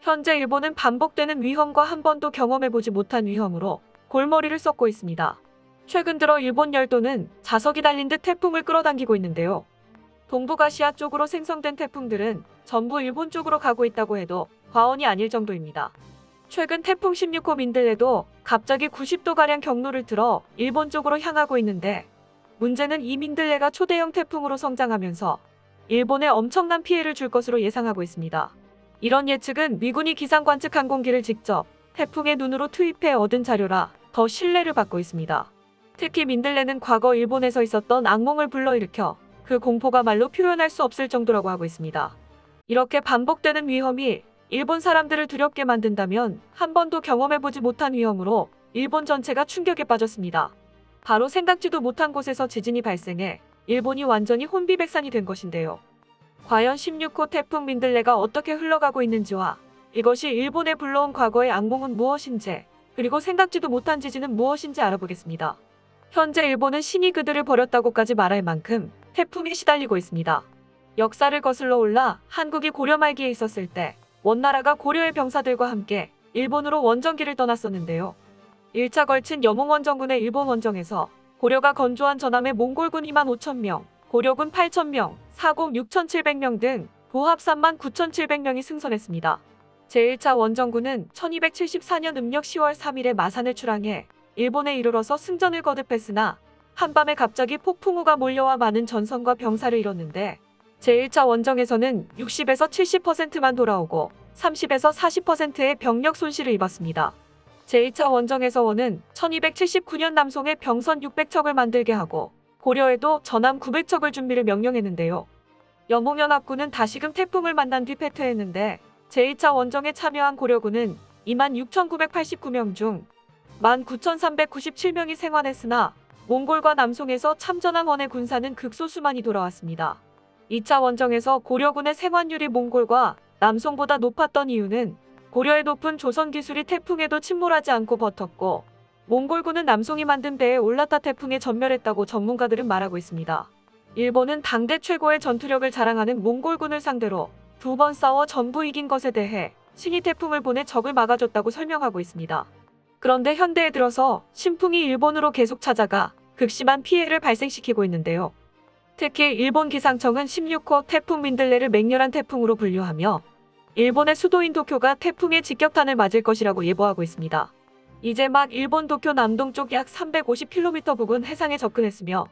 현재 일본은 반복되는 위험과 한 번도 경험해보지 못한 위험으로 골머리를 썩고 있습니다. 최근 들어 일본 열도는 자석이 달린 듯 태풍을 끌어당기고 있는데요. 동북아시아 쪽으로 생성된 태풍들은 전부 일본 쪽으로 가고 있다고 해도 과언이 아닐 정도입니다. 최근 태풍 16호 민들레도 갑자기 90도가량 경로를 틀어 일본 쪽으로 향하고 있는데, 문제는 이 민들레가 초대형 태풍으로 성장하면서 일본에 엄청난 피해를 줄 것으로 예상하고 있습니다. 이런 예측은 미군이 기상 관측 항공기를 직접 태풍의 눈으로 투입해 얻은 자료라 더 신뢰를 받고 있습니다. 특히 민들레는 과거 일본에서 있었던 악몽을 불러일으켜 그 공포가 말로 표현할 수 없을 정도라고 하고 있습니다. 이렇게 반복되는 위험이 일본 사람들을 두렵게 만든다면 한 번도 경험해보지 못한 위험으로 일본 전체가 충격에 빠졌습니다. 바로 생각지도 못한 곳에서 지진이 발생해 일본이 완전히 혼비백산이 된 것인데요. 과연 16호 태풍 민들레가 어떻게 흘러가고 있는지와 이것이 일본에 불러온 과거의 악몽은 무엇인지, 그리고 생각지도 못한 지진은 무엇인지 알아보겠습니다. 현재 일본은 신이 그들을 버렸다고까지 말할 만큼 태풍에 시달리고 있습니다. 역사를 거슬러 올라 한국이 고려 말기에 있었을 때 원나라가 고려의 병사들과 함께 일본으로 원정기를 떠났었는데요. 1차 걸친 여몽원정군의 일본 원정에서 고려가 건조한 전함의 몽골군 25,000명, 고려군 8,000명, 사공 6,700명 등 도합 39,700명이 승선했습니다. 제1차 원정군은 1274년 음력 10월 3일에 마산을 출항해 일본에 이르러서 승전을 거듭했으나 한밤에 갑자기 폭풍우가 몰려와 많은 전선과 병사를 잃었는데, 제1차 원정에서는 60에서 70%만 돌아오고 30에서 40%의 병력 손실을 입었습니다. 제2차 원정에서원은 1279년 남송에 병선 600척을 만들게 하고 고려에도 전함 900척을 준비를 명령했는데요. 여몽연합군은 다시금 태풍을 만난 뒤 패퇴했는데, 제2차 원정에 참여한 고려군은 26,989명 중 19,397명이 생還했으나 몽골과 남송에서 참전한 원의 군사는 극소수만이 돌아왔습니다. 2차 원정에서 고려군의 생환율이 몽골과 남송보다 높았던 이유는 고려의 높은 조선 기술이 태풍에도 침몰하지 않고 버텼고, 몽골군은 남송이 만든 배에 올라타 태풍에 전멸했다고 전문가들은 말하고 있습니다. 일본은 당대 최고의 전투력을 자랑하는 몽골군을 상대로 2번 싸워 전부 이긴 것에 대해 신이 태풍을 보내 적을 막아줬다고 설명하고 있습니다. 그런데 현대에 들어서 신풍이 일본으로 계속 찾아가 극심한 피해를 발생시키고 있는데요. 특히 일본 기상청은 16호 태풍 민들레를 맹렬한 태풍으로 분류하며 일본의 수도인 도쿄가 태풍의 직격탄을 맞을 것이라고 예보하고 있습니다. 이제 막 일본 도쿄 남동쪽 약 350km 부근 해상에 접근했으며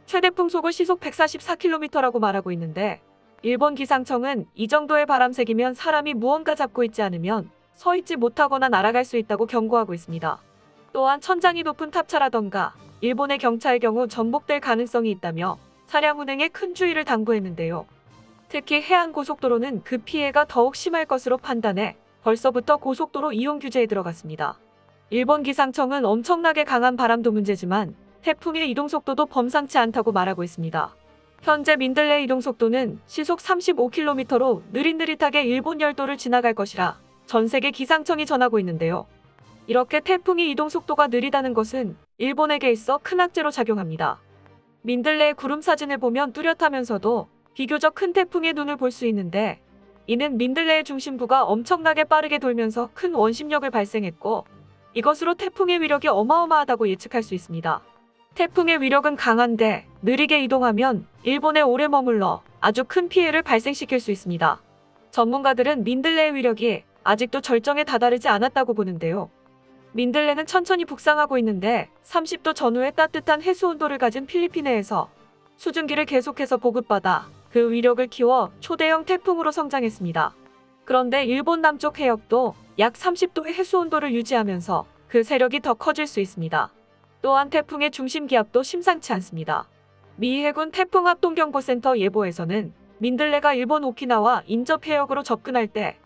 최대 풍속을 시속 144km라고 말하고 있는데, 일본 기상청은 이 정도의 바람색이면 사람이 무언가 잡고 있지 않으면 서 있지 못하거나 날아갈 수 있다고 경고하고 있습니다. 또한 천장이 높은 탑차라던가 일본의 경차의 경우 전복될 가능성이 있다며 차량 운행에 큰 주의를 당부했는데요. 특히 해안고속도로는 그 피해가 더욱 심할 것으로 판단해 벌써부터 고속도로 이용 규제에 들어갔습니다. 일본 기상청은 엄청나게 강한 바람도 문제지만 태풍의 이동속도도 범상치 않다고 말하고 있습니다. 현재 민들레 이동속도는 시속 35km로 느릿느릿하게 일본 열도를 지나갈 것이라 전세계 기상청이 전하고 있는데요. 이렇게 태풍의 이동속도가 느리다는 것은 일본에게 있어 큰 악재로 작용합니다. 민들레의 구름 사진을 보면 뚜렷하면서도 비교적 큰 태풍의 눈을 볼 수 있는데, 이는 민들레의 중심부가 엄청나게 빠르게 돌면서 큰 원심력을 발생했고, 이것으로 태풍의 위력이 어마어마하다고 예측할 수 있습니다. 태풍의 위력은 강한데 느리게 이동하면 일본에 오래 머물러 아주 큰 피해를 발생시킬 수 있습니다. 전문가들은 민들레의 위력이 아직도 절정에 다다르지 않았다고 보는데요. 민들레는 천천히 북상하고 있는데 30도 전후의 따뜻한 해수온도를 가진 필리핀해에서 수증기를 계속해서 보급받아 그 위력을 키워 초대형 태풍으로 성장했습니다. 그런데 일본 남쪽 해역도 약 30도의 해수온도를 유지하면서 그 세력이 더 커질 수 있습니다. 또한 태풍의 중심 기압도 심상치 않습니다. 미 해군 태풍합동경보센터 예보에서는 민들레가 일본 오키나와 인접 해역으로 접근할 때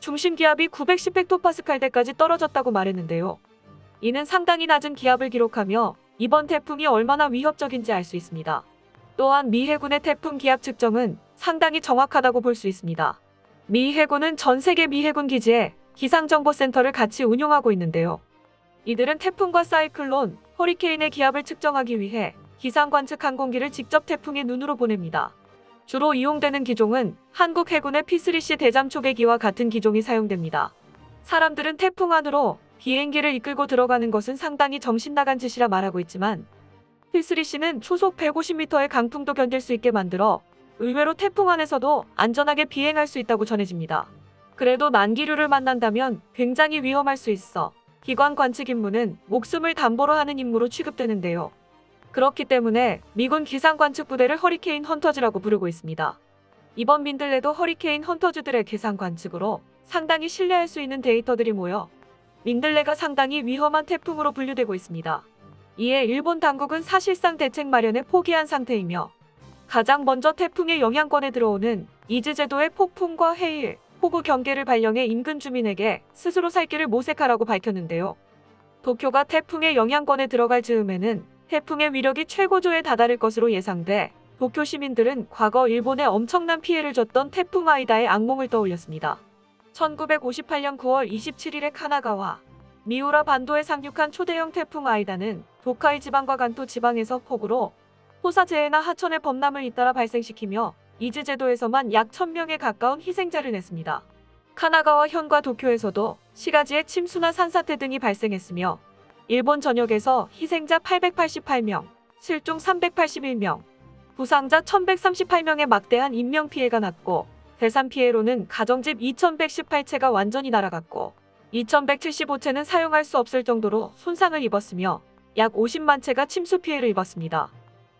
중심 기압이 910헥토파스칼대까지 떨어졌다고 말했는데요. 이는 상당히 낮은 기압을 기록하며 이번 태풍이 얼마나 위협적인지 알 수 있습니다. 또한 미 해군의 태풍 기압 측정은 상당히 정확하다고 볼 수 있습니다. 미 해군은 전 세계 미 해군 기지에 기상정보센터를 같이 운용하고 있는데요. 이들은 태풍과 사이클론, 허리케인의 기압을 측정하기 위해 기상관측 항공기를 직접 태풍의 눈으로 보냅니다. 주로 이용되는 기종은 한국 해군의 P3C 대잠 초계기와 같은 기종이 사용됩니다. 사람들은 태풍 안으로 비행기를 이끌고 들어가는 것은 상당히 정신나간 짓이라 말하고 있지만 P3C는 초속 150m의 강풍도 견딜 수 있게 만들어 의외로 태풍 안에서도 안전하게 비행할 수 있다고 전해집니다. 그래도 난기류를 만난다면 굉장히 위험할 수 있어 기관 관측 임무는 목숨을 담보로 하는 임무로 취급되는데요. 그렇기 때문에 미군 기상 관측 부대를 허리케인 헌터즈라고 부르고 있습니다. 이번 민들레도 허리케인 헌터즈들의 기상 관측으로 상당히 신뢰할 수 있는 데이터들이 모여 민들레가 상당히 위험한 태풍으로 분류되고 있습니다. 이에 일본 당국은 사실상 대책 마련에 포기한 상태이며 가장 먼저 태풍의 영향권에 들어오는 이즈 제도의 폭풍과 해일, 폭우 경계를 발령해 인근 주민에게 스스로 살 길을 모색하라고 밝혔는데요. 도쿄가 태풍의 영향권에 들어갈 즈음에는 태풍의 위력이 최고조에 다다를 것으로 예상돼 도쿄 시민들은 과거 일본에 엄청난 피해를 줬던 태풍 아이다의 악몽을 떠올렸습니다. 1958년 9월 27일에 카나가와 미우라 반도에 상륙한 초대형 태풍 아이다는 도카이 지방과 간토 지방에서 폭우로 토사재해나 하천의 범람을 잇따라 발생시키며 이즈 제도에서만 약 1000명에 가까운 희생자를 냈습니다. 카나가와 현과 도쿄에서도 시가지의 침수나 산사태 등이 발생했으며 일본 전역에서 희생자 888명, 실종 381명, 부상자 1138명의 막대한 인명피해가 났고 대산 피해로는 가정집 2118채가 완전히 날아갔고 2175채는 사용할 수 없을 정도로 손상을 입었으며 약 50만 채가 침수 피해를 입었습니다.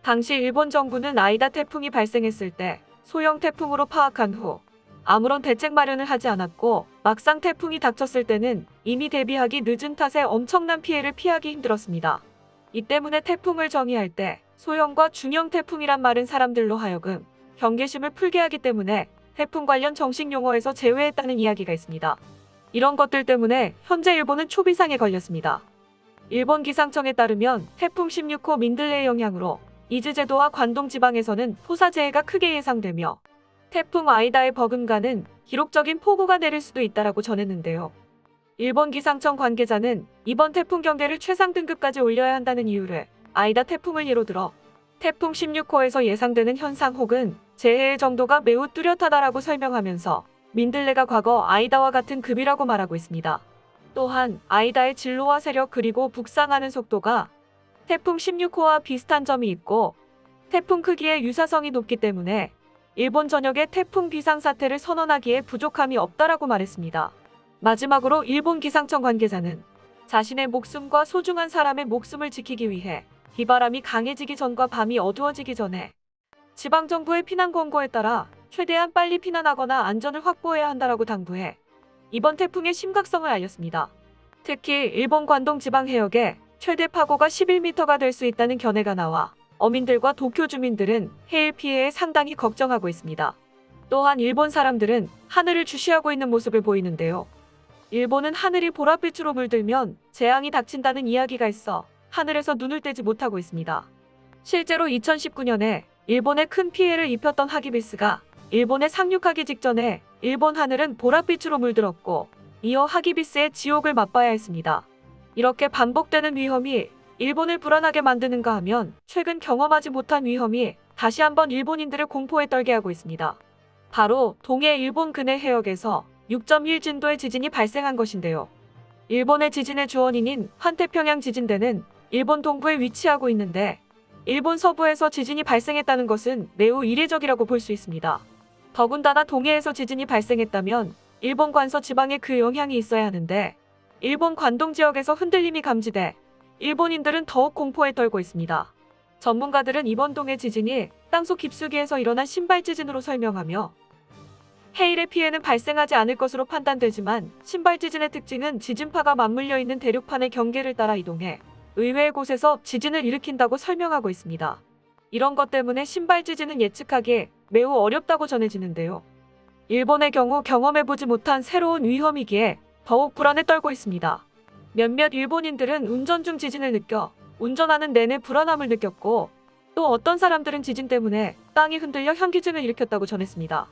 당시 일본 정부는 아이다 태풍이 발생했을 때 소형 태풍으로 파악한 후 아무런 대책 마련을 하지 않았고 막상 태풍이 닥쳤을 때는 이미 대비하기 늦은 탓에 엄청난 피해를 피하기 힘들었습니다. 이 때문에 태풍을 정의할 때 소형과 중형 태풍이란 말은 사람들로 하여금 경계심을 풀게 하기 때문에 태풍 관련 정식 용어에서 제외했다는 이야기가 있습니다. 이런 것들 때문에 현재 일본은 초비상에 걸렸습니다. 일본 기상청에 따르면 태풍 16호 민들레의 영향으로 이즈 제도와 관동 지방에서는 토사재해가 크게 예상되며 태풍 아이다의 버금가는 기록적인 폭우가 내릴 수도 있다라고 전했는데요. 일본 기상청 관계자는 이번 태풍 경계를 최상 등급까지 올려야 한다는 이유를 아이다 태풍을 예로 들어 태풍 16호에서 예상되는 현상 혹은 재해의 정도가 매우 뚜렷하다라고 설명하면서 민들레가 과거 아이다와 같은 급이라고 말하고 있습니다. 또한 아이다의 진로와 세력 그리고 북상하는 속도가 태풍 16호와 비슷한 점이 있고 태풍 크기의 유사성이 높기 때문에 일본 전역에 태풍 비상사태를 선언하기에 부족함이 없다라고 말했습니다. 마지막으로 일본 기상청 관계자는 자신의 목숨과 소중한 사람의 목숨을 지키기 위해 비바람이 강해지기 전과 밤이 어두워지기 전에 지방정부의 피난 권고에 따라 최대한 빨리 피난하거나 안전을 확보해야 한다라고 당부해 이번 태풍의 심각성을 알렸습니다. 특히 일본 관동 지방 해역에 최대 파고가 11m가 될 수 있다는 견해가 나와 어민들과 도쿄 주민들은 해일 피해에 상당히 걱정하고 있습니다. 또한 일본 사람들은 하늘을 주시하고 있는 모습을 보이는데요. 일본은 하늘이 보랏빛으로 물들면 재앙이 닥친다는 이야기가 있어 하늘에서 눈을 떼지 못하고 있습니다. 실제로 2019년에 일본에 큰 피해를 입혔던 하기비스가 일본에 상륙하기 직전에 일본 하늘은 보랏빛으로 물들었고 이어 하기비스의 지옥을 맛봐야 했습니다. 이렇게 반복되는 위험이 일본을 불안하게 만드는가 하면 최근 경험하지 못한 위험이 다시 한번 일본인들을 공포에 떨게 하고 있습니다. 바로 동해 일본 근해 해역에서 6.1 진도의 지진이 발생한 것인데요. 일본의 지진의 주원인인 환태평양 지진대는 일본 동부에 위치하고 있는데 일본 서부에서 지진이 발생했다는 것은 매우 이례적이라고 볼 수 있습니다. 더군다나 동해에서 지진이 발생했다면 일본 관서 지방에 그 영향이 있어야 하는데 일본 관동 지역에서 흔들림이 감지돼 일본인들은 더욱 공포에 떨고 있습니다. 전문가들은 이번 동해 지진이 땅속 깊숙이에서 일어난 신발 지진으로 설명하며 해일의 피해는 발생하지 않을 것으로 판단되지만 신발 지진의 특징은 지진파가 맞물려 있는 대륙판의 경계를 따라 이동해 의외의 곳에서 지진을 일으킨다고 설명하고 있습니다. 이런 것 때문에 신발 지진은 예측하기 매우 어렵다고 전해지는데요. 일본의 경우 경험해보지 못한 새로운 위험이기에 더욱 불안에 떨고 있습니다. 몇몇 일본인들은 운전 중 지진을 느껴 운전하는 내내 불안함을 느꼈고 또 어떤 사람들은 지진 때문에 땅이 흔들려 현기증을 일으켰다고 전했습니다.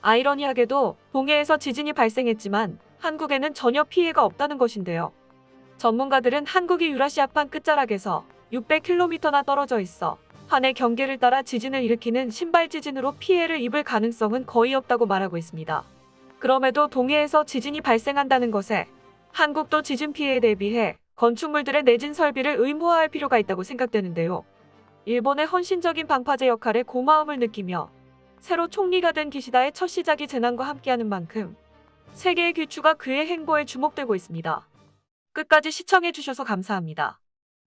아이러니하게도 동해에서 지진이 발생했지만 한국에는 전혀 피해가 없다는 것인데요. 전문가들은 한국이 유라시아판 끝자락에서 600km나 떨어져 있어 한해 경계를 따라 지진을 일으키는 신발 지진으로 피해를 입을 가능성은 거의 없다고 말하고 있습니다. 그럼에도 동해에서 지진이 발생한다는 것에 한국도 지진 피해에 대비해 건축물들의 내진 설비를 의무화할 필요가 있다고 생각되는데요. 일본의 헌신적인 방파제 역할에 고마움을 느끼며 새로 총리가 된 기시다의 첫 시작이 재난과 함께하는 만큼 세계의 귀추가 그의 행보에 주목되고 있습니다. 끝까지 시청해주셔서 감사합니다.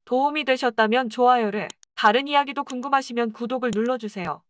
도움이 되셨다면 좋아요를, 다른 이야기도 궁금하시면 구독을 눌러주세요.